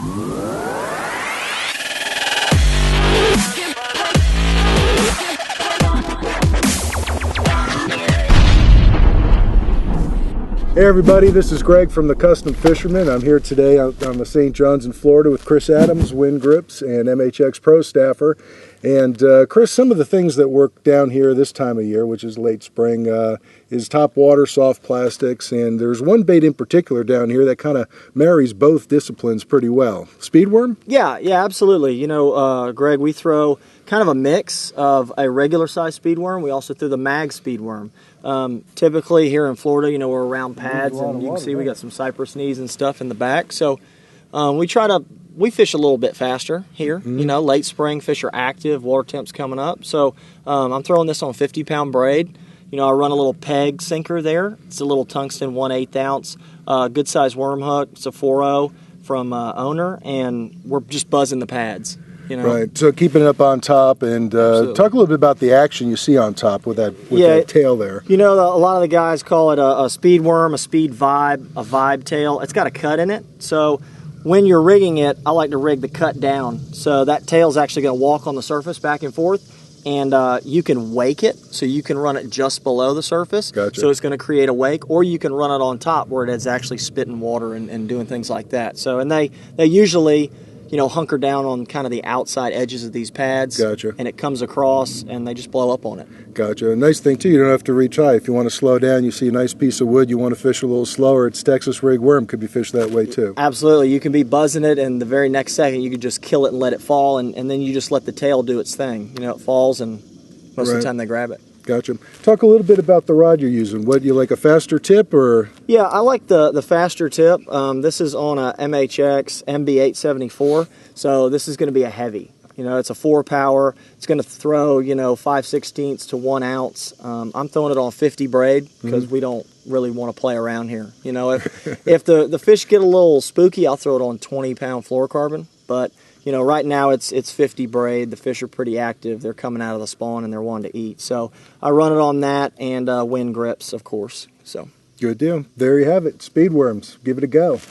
Hey everybody, this is Greg from the Custom Fisherman. I'm here today on the St. John's in Florida with Chris Adams, Wind Grips, and MHX Pro Staffer. And Chris, some of the things that work down here this time of year, which is late spring, is top water, soft plastics, and there's one bait in particular down here that kind of marries both disciplines pretty well. Speedworm? Yeah, absolutely. You know, Greg, we throw kind of a mix of a regular size speedworm. We also throw the mag speedworm. Typically here in Florida, you know, we're around pads, and you can see we got some cypress knees and stuff in the back. So we fish a little bit faster here. You know, late spring, fish are active, water temps coming up. So I'm throwing this on 50-pound braid. You know, I run a little peg sinker there. It's a little tungsten 1/8 ounce, good size worm hook. It's a 4.0 from owner, and we're just buzzing the pads. You know? Right, so keeping it up on top, and talk a little bit about the action you see on top with that tail there. You know, a lot of the guys call it a speed worm, a speed vibe, a vibe tail. It's got a cut in it, so when you're rigging it, I like to rig the cut down. So that tail's actually going to walk on the surface back and forth, and you can wake it, so you can run it just below the surface. Gotcha. So it's going to create a wake, or you can run it on top where it is actually spitting water and doing things like that. So, and they usually, you know, hunker down on kind of the outside edges of these pads. Gotcha. And it comes across, and they just blow up on it. Gotcha. A nice thing, too, you don't have to reach high. If you want to slow down, you see a nice piece of wood, you want to fish a little slower, it's Texas rig worm, could be fished that way, too. Absolutely. You can be buzzing it, and the very next second, you can just kill it and let it fall, and then you just let the tail do its thing. You know, it falls, and most of the time they grab it. Gotcha. Talk a little bit about the rod you're using. What, you like a faster tip, or? Yeah, I like the faster tip. This is on a MHX MB874, so this is going to be a heavy. You know, it's a 4-power. It's going to throw, you know, 5/16 to 1 ounce. I'm throwing it on 50 braid because we don't really want to play around here. You know, if the fish get a little spooky, I'll throw it on 20-pound fluorocarbon. But you know, right now it's 50 braid. The fish are pretty active. They're coming out of the spawn and they're wanting to eat. So I run it on that and Wind Grips, of course. So good deal. There you have it. Speedworms. Give it a go.